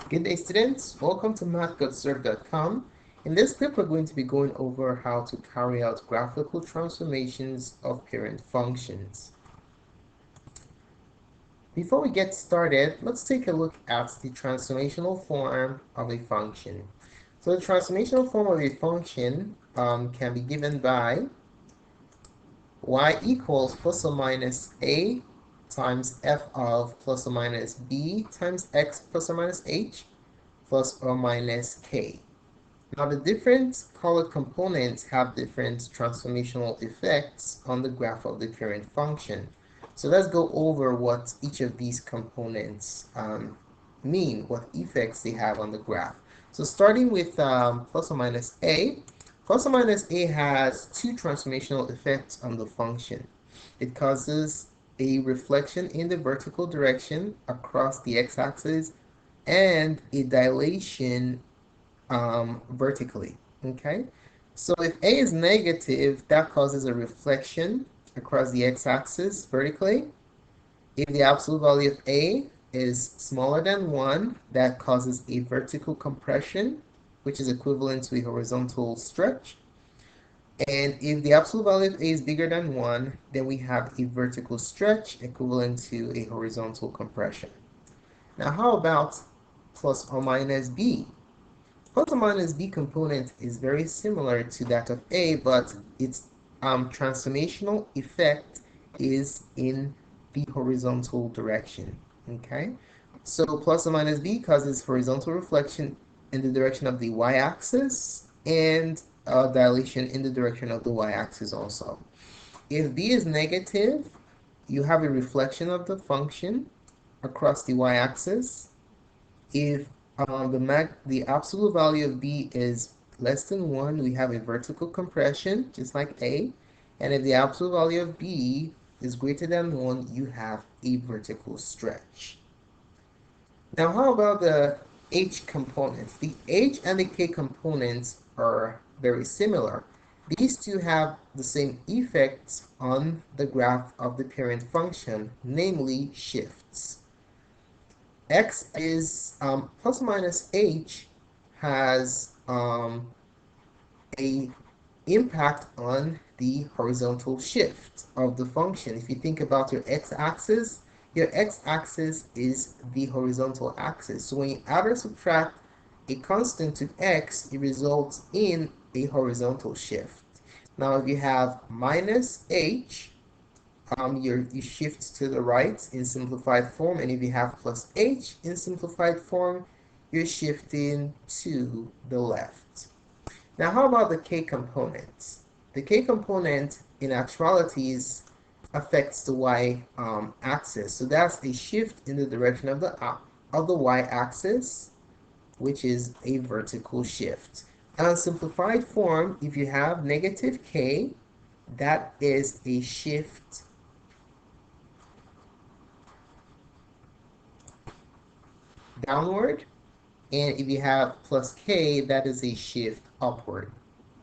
Good day, students. Welcome to math.serve.com. In this clip, we're going to be going over how to carry out graphical transformations of parent functions. Before we get started, let's take a look at the transformational form of a function. So the transformational form of a function can be given by y equals plus or minus a times f of plus or minus b times x plus or minus h plus or minus k. Now the different colored components have different transformational effects on the graph of the parent function. So let's go over what each of these components mean, what effects they have on the graph. So starting with plus or minus a, plus or minus a has two transformational effects on the function. It causes a reflection in the vertical direction across the x-axis and a dilation vertically. Okay, so if a is negative, that causes a reflection across the x-axis vertically. If the absolute value of a is smaller than 1, that causes a vertical compression, which is equivalent to a horizontal stretch. And if the absolute value of a is bigger than 1, then we have a vertical stretch equivalent to a horizontal compression. Now, how about plus or minus b? Plus or minus b component is very similar to that of a, but its transformational effect is in the horizontal direction. Okay, so plus or minus b causes horizontal reflection in the direction of the y-axis and dilation in the direction of the y-axis also. If b is negative, you have a reflection of the function across the y-axis. If the absolute value of b is less than 1, we have a vertical compression, just like a. And if the absolute value of b is greater than 1, you have a vertical stretch. Now, how about the h components? The h and the k components are very similar. These two have the same effects on the graph of the parent function, namely shifts. X is plus minus h has a impact on the horizontal shift of the function. If you think about your x-axis is the horizontal axis. So when you add or subtract a constant to x, it results in a horizontal shift. Now if you have minus h, you shift to the right in simplified form, and if you have plus h in simplified form, you're shifting to the left. Now, how about the k component? The k component in actualities affects the y axis. So that's a shift in the direction of the y axis, which is a vertical shift. Now, in simplified form, if you have negative k, that is a shift downward, and if you have plus k, that is a shift upward.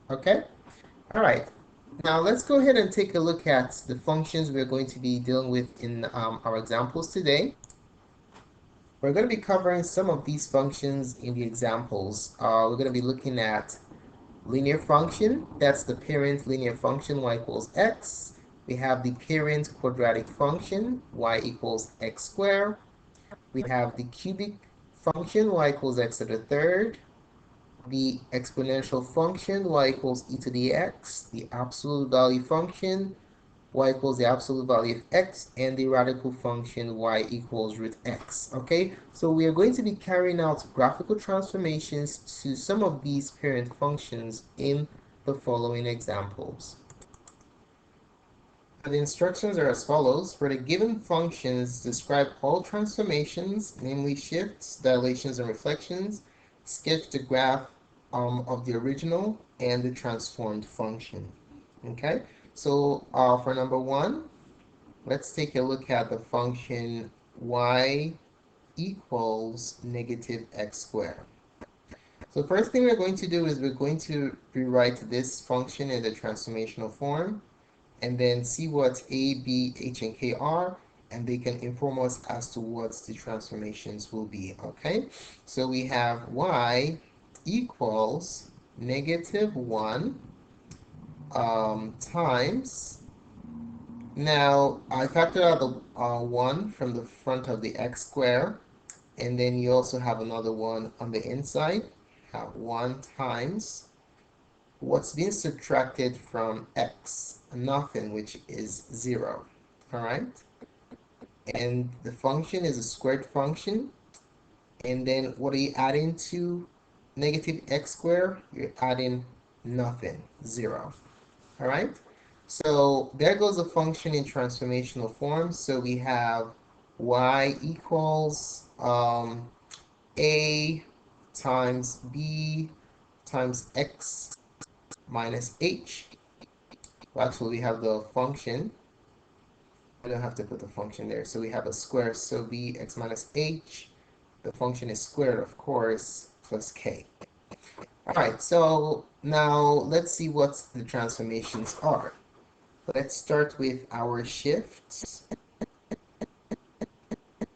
Okay? All right. Now let's go ahead and take a look at the functions we're going to be dealing with in our examples today. We're going to be covering some of these functions in the examples. We're going to be looking at linear function. That's the parent linear function, y equals x. We have the parent quadratic function, y equals x squared. We have the cubic function, y equals x to the third. The exponential function, y equals e to the x. The absolute value function, y equals the absolute value of x. And the radical function, y equals root x. Okay, so we are going to be carrying out graphical transformations to some of these parent functions in the following examples. The instructions are as follows. For the given functions, describe all transformations, namely shifts, dilations, and reflections. Sketch the graph of the original and the transformed function. Okay, so for number 1, let's take a look at the function y equals negative x squared. So first thing we're going to do is we're going to rewrite this function in the transformational form, and then see what a, b, h, and k are, and they can inform us as to what the transformations will be. Okay, so we have y equals -1 times. Now I factored out the 1 from the front of the x square, and then you also have another one on the inside. Have 1 times what's being subtracted from x, nothing, which is 0. All right, and the function is a squared function, and then what are you adding to negative x squared? You're adding nothing, 0. All right, so there goes the function in transformational form. So we have y equals a times b times x minus h. Well, actually, we have the function. We don't have to put the function there. So we have a square, so b x minus h. The function is squared, of course, plus k. All right, so now let's see what the transformations are. Let's start with our shifts.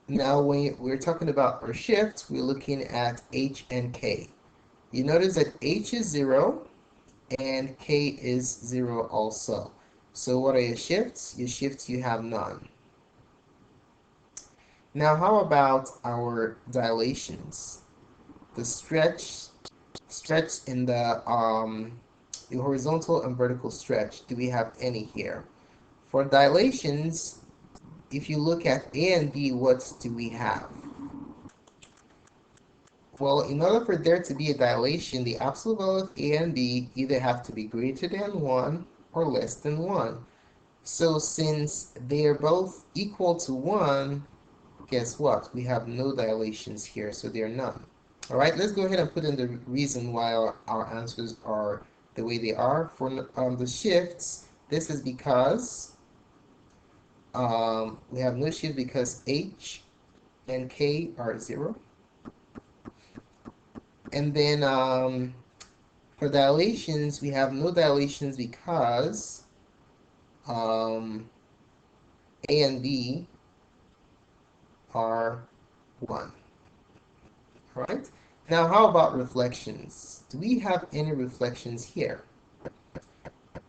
Now, when we're talking about our shifts, we're looking at h and k. You notice that h is 0 and k is 0 also. So what are your shifts? Your shifts, you have none. Now, how about our dilations? The stretch in the horizontal and vertical stretch. Do we have any here? For dilations, if you look at A and B, what do we have? Well, in order for there to be a dilation, the absolute value of A and B either have to be greater than 1 or less than 1. So since they are both equal to 1, guess what? We have no dilations here, so they're none. All right, let's go ahead and put in the reason why our answers are the way they are. For the shifts, this is because we have no shift because h and k are 0. And then for dilations, we have no dilations because A and B are 1. All right. Now, how about reflections? Do we have any reflections here?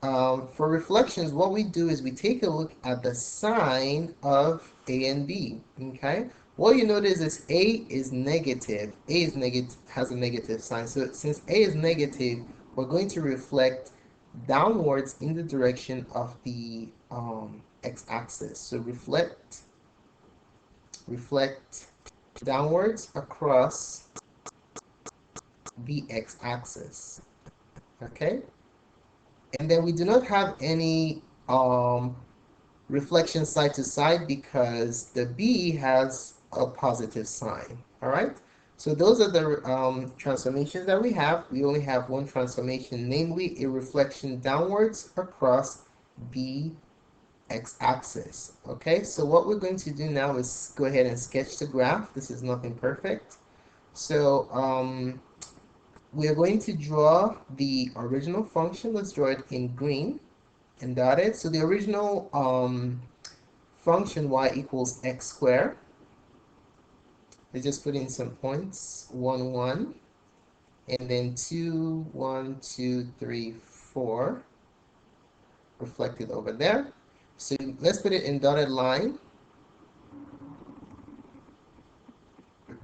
For reflections, what we do is we take a look at the sign of A and B. Okay. What you notice is A is negative. A is negative, has a negative sign. So since A is negative, we're going to reflect downwards in the direction of the x-axis. So reflect downwards across the x-axis. Okay, and then we do not have any reflection side to side because the B has a positive sign. All right, so those are the transformations that we have. We only have one transformation, namely a reflection downwards across the x-axis. Okay, so what we're going to do now is go ahead and sketch the graph. This is nothing perfect. So we are going to draw the original function. Let's draw it in green and dotted. So the original function y equals x squared. Let's just put in some points. 1, 1, and then 2, 1, 2, 3, 4, reflected over there. So let's put it in dotted line,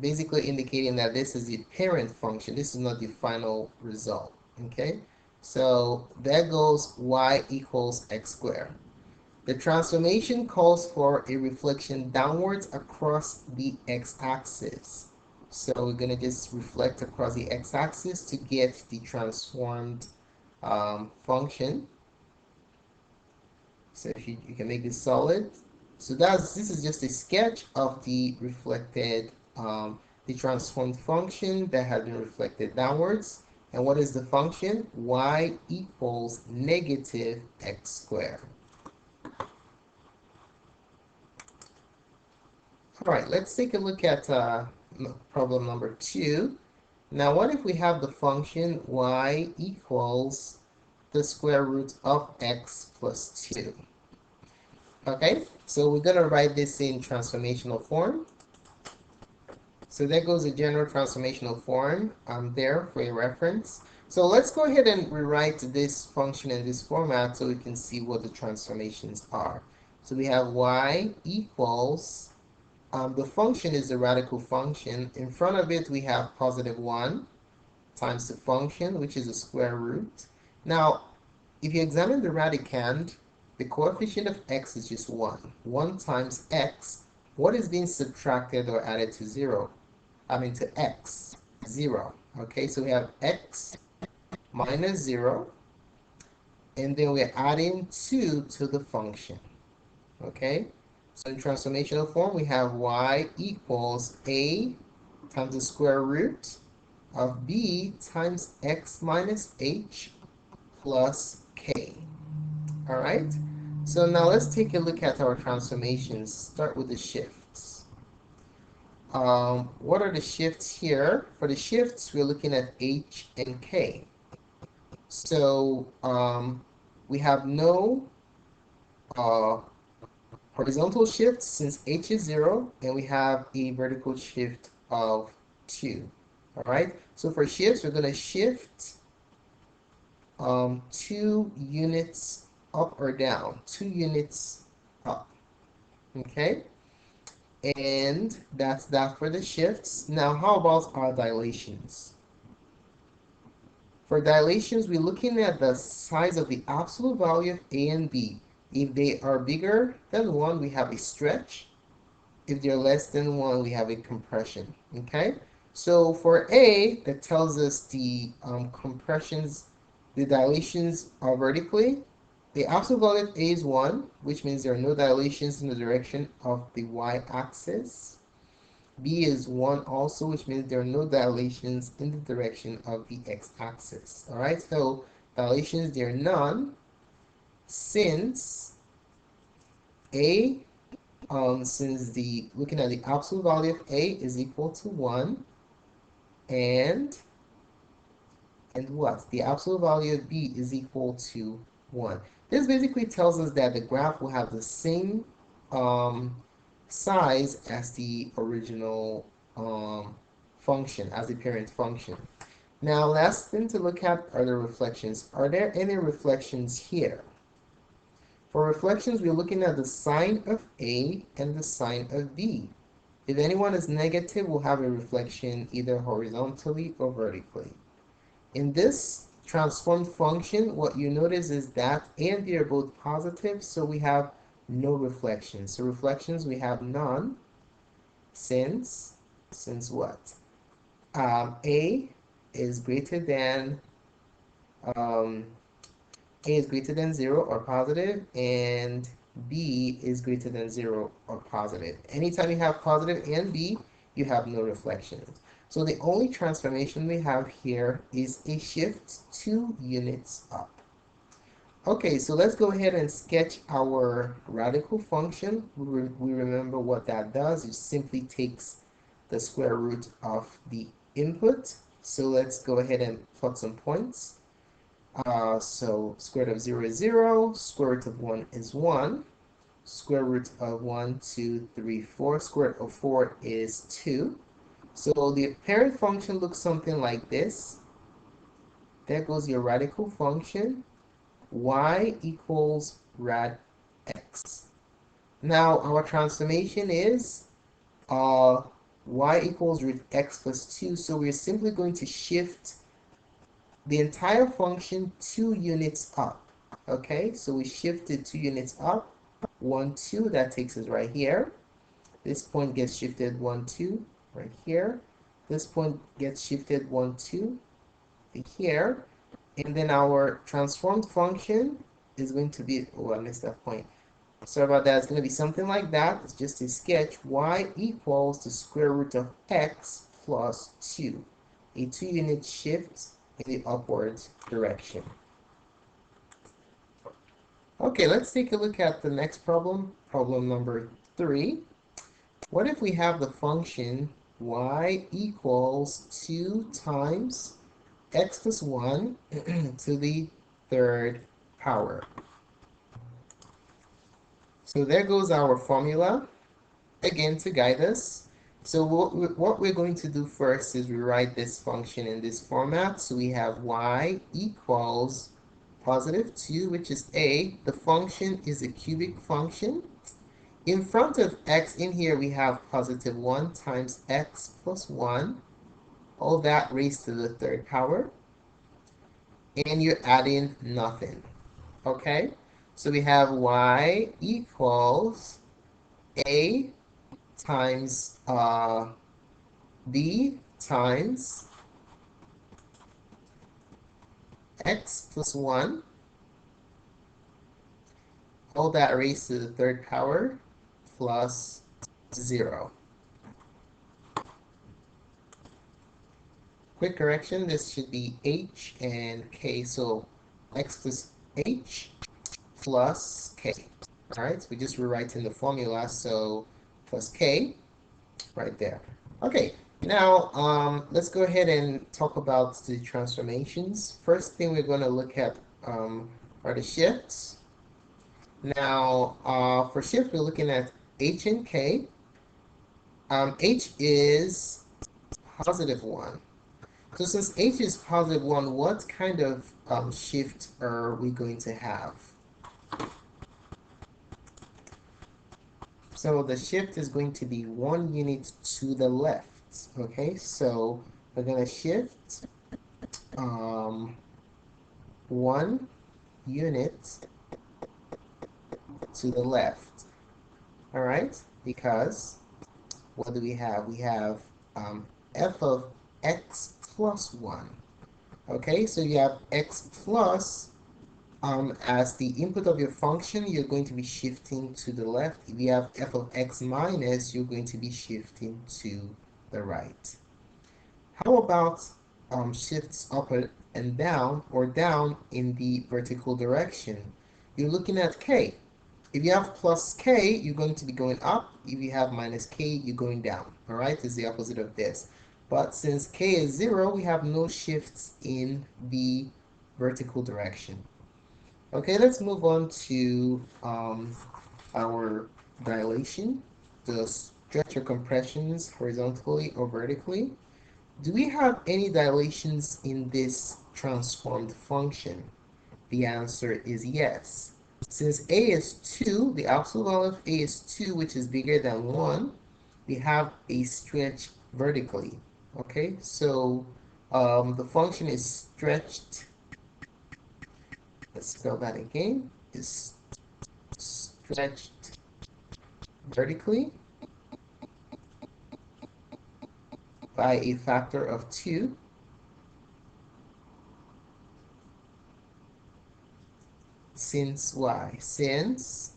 basically indicating that this is the parent function. This is not the final result. Okay, so there goes y equals x squared. The transformation calls for a reflection downwards across the x-axis. So we're going to just reflect across the x-axis to get the transformed function. So if you can make this solid. So this is just a sketch of the reflected, the transformed function that has been reflected downwards. And what is the function? Y equals negative x squared. All right, let's take a look at problem number 2. Now, what if we have the function y equals the square root of x plus 2? Okay, so we're going to write this in transformational form. So there goes the general transformational form there for your reference. So let's go ahead and rewrite this function in this format so we can see what the transformations are. So we have y equals, the function is the radical function. In front of it we have positive 1 times the function, which is the square root. Now, if you examine the radicand, the coefficient of x is just 1. 1 times x, what is being subtracted or added to 0? To x, 0. Okay, so we have x minus 0, and then we're adding 2 to the function. Okay, so in transformational form, we have y equals a times the square root of b times x minus h plus k. All right, so now let's take a look at our transformations. Start with the shifts. What are the shifts here? For the shifts, we're looking at h and k. So we have no horizontal shift since h is 0, and we have a vertical shift of 2. All right, so for shifts, we're going to shift 2 units up or down, 2 units up. Okay, and that's that for the shifts. Now, how about our dilations? For dilations, we're looking at the size of the absolute value of a and b. If they are bigger than 1, we have a stretch. If they're less than 1, we have a compression. Okay? So for a, that tells us the compressions, the dilations are vertically. The absolute value of a is 1, which means there are no dilations in the direction of the y-axis. B is 1 also, which means there are no dilations in the direction of the x-axis. All right, so dilations, there are none, since a, looking at the absolute value of a is equal to 1, and what? The absolute value of b is equal to 1. This basically tells us that the graph will have the same size as the original function, as the parent function. Now, last thing to look at are the reflections. Are there any reflections here? For reflections, we're looking at the sign of A and the sign of B. If anyone is negative, we'll have a reflection either horizontally or vertically. In this transformed function, what you notice is that A and B are both positive, so we have no reflections. So reflections, we have none, since what? A is greater than A is greater than 0 or positive, and B is greater than 0 or positive. Anytime you have positive and B, you have no reflections. So the only transformation we have here is a shift 2 units up. Okay, so let's go ahead and sketch our radical function. We remember what that does. It simply takes the square root of the input. So let's go ahead and plot some points. So square root of 0 is 0, square root of 1 is 1, square root of 1, 2, 3, 4, square root of 4 is 2. So the parent function looks something like this. There goes your radical function. Y equals rad x. Now our transformation is y equals root x plus 2. So we're simply going to shift the entire function 2 units up. Okay, so we shifted 2 units up. 1, 2, that takes us right here. This point gets shifted 1, 2 right here. This point gets shifted 1, 2 here. And then our transformed function is going to be, oh, I missed that point. Sorry about that. It's going to be something like that. It's just a sketch. Y equals the square root of x plus 2. A 2-unit shift in the upward direction. Okay, let's take a look at the next problem, problem number 3. What if we have the function y equals 2 times x plus 1 to the third power? So there goes our formula again to guide us. So what we're going to do first is rewrite this function in this format. So we have y equals positive 2, which is a. The function is a cubic function. In front of x in here, we have positive 1 times x plus 1, all that raised to the third power, and you're adding nothing. Okay? So we have y equals a times b times x plus 1, all that raised to the third power, plus 0. Quick correction, this should be h and k, so x plus h plus k. All right, so we just rewriting the formula, so plus k right there. Okay, now let's go ahead and talk about the transformations. First thing we're going to look at are the shifts. Now, for shift, we're looking at h and k. H is positive 1. So since h is positive 1, what kind of shift are we going to have? So the shift is going to be 1 unit to the left. Okay, so we're going to shift 1 unit to the left. All right, because what do we have? We have f of x plus 1. Okay, so you have x plus as the input of your function, you're going to be shifting to the left. If you have f of x minus, you're going to be shifting to the right. How about shifts up and down, or down in the vertical direction? You're looking at k. If you have plus k, you're going to be going up. If you have minus k, you're going down. All right, it's the opposite of this. But since k is 0, we have no shifts in the vertical direction. Okay, let's move on to our dilation, the stretch or compressions horizontally or vertically. Do we have any dilations in this transformed function? The answer is yes. Since a is 2, the absolute value of a is 2, which is bigger than 1, we have a stretch vertically. Okay, so the function is stretched. Let's spell that again. Is stretched vertically by a factor of 2. Since why? Since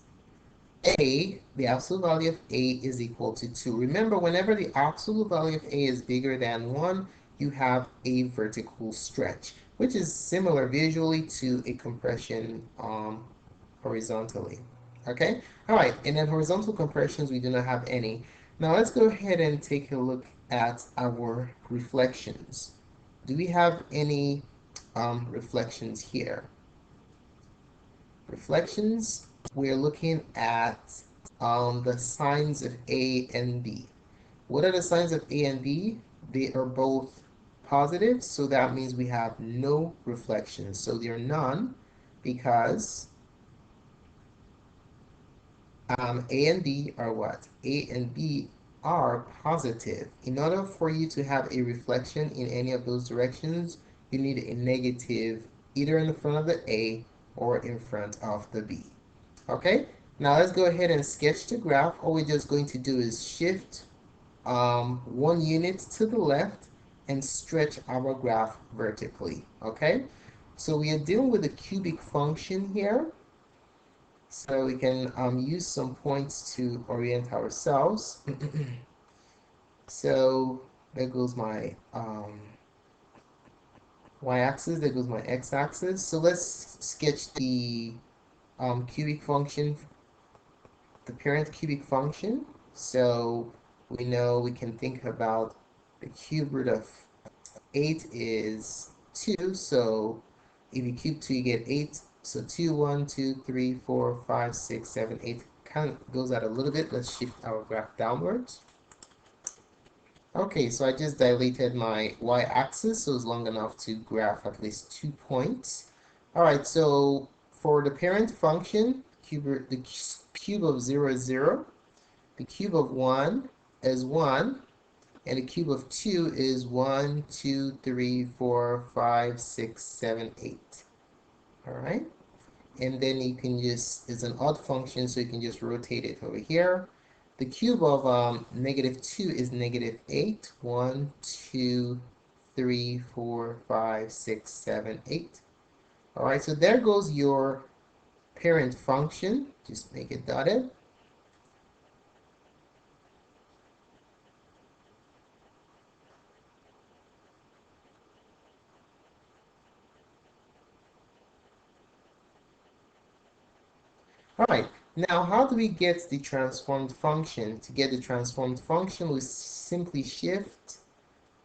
a, the absolute value of a is equal to 2. Remember, whenever the absolute value of a is bigger than 1, you have a vertical stretch, which is similar visually to a compression horizontally. Okay? All right, and then horizontal compressions, we do not have any. Now let's go ahead and take a look at our reflections. Do we have any reflections here? Reflections, we're looking at the signs of A and B. What are the signs of A and B? They are both positive, so that means we have no reflections. So they're none because A and B are what? A and B are positive. In order for you to have a reflection in any of those directions, you need a negative either in the front of the A or in front of the B. Okay, now let's go ahead and sketch the graph. All we're just going to do is shift 1 unit to the left and stretch our graph vertically. Okay, so we are dealing with a cubic function here. So we can use some points to orient ourselves. So there goes my y-axis, there goes my x-axis. So let's sketch the cubic function, the parent cubic function. So we know we can think about the cube root of 8 is 2. So if you cube 2, you get 8. So 2, 1, 2, 3, 4, 5, 6, 7, 8 kind of goes out a little bit. Let's shift our graph downwards. Okay, so I just dilated my y-axis, so it's long enough to graph at least 2 points. All right, so for the parent function, the cube of 0 is 0, the cube of 1 is 1, and the cube of 2 is 1, 2, 3, 4, 5, 6, 7, 8. All right, and then you can just, it's an odd function, so you can just rotate it over here. The cube of -2 is -8. 1, 2, 3, 4, 5, 6, 7, 8. All right, so there goes your parent function. Just make it dotted. All right, now how do we get the transformed function? To get the transformed function, we simply shift,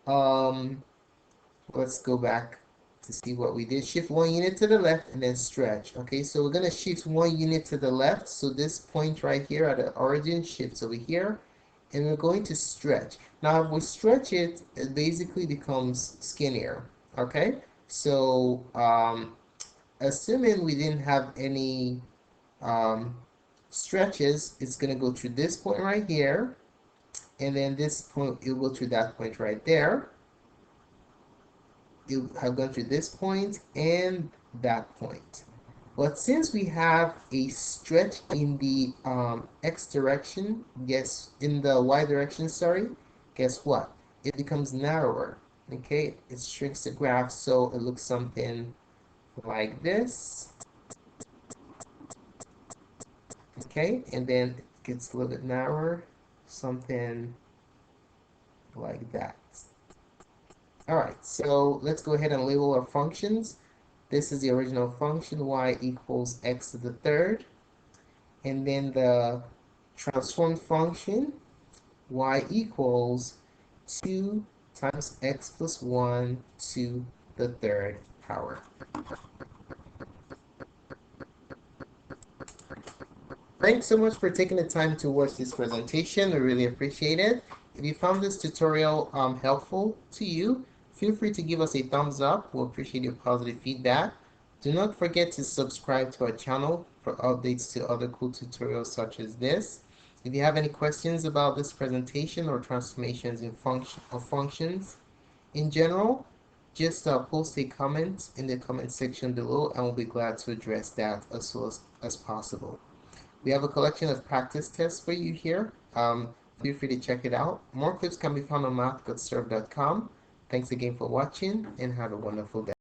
let's go back to see what we did. Shift 1 unit to the left and then stretch. Okay, so we're going to shift 1 unit to the left. So this point right here at the origin shifts over here. And we're going to stretch. Now, if we stretch it, it basically becomes skinnier. Okay, so assuming we didn't have any stretches, it's going to go through this point right here. And then this point, it will go through that point right there. You have gone through this point and that point. But since we have a stretch in the x direction, guess in the y direction, sorry, guess what? It becomes narrower. Okay, it shrinks the graph so it looks something like this. Okay, and then it gets a little bit narrower, something like that. All right, so let's go ahead and label our functions. This is the original function, y equals x to the third. And then the transformed function, y equals 2 times x plus 1 to the third power. Thanks so much for taking the time to watch this presentation. We really appreciate it. If you found this tutorial helpful to you, feel free to give us a thumbs up. We'll appreciate your positive feedback. Do not forget to subscribe to our channel for updates to other cool tutorials such as this. If you have any questions about this presentation or transformations in functions in general, just post a comment in the comment section below and we'll be glad to address that as soon as possible. We have a collection of practice tests for you here. Feel free to check it out. More clips can be found on math.serve.com. Thanks again for watching and have a wonderful day.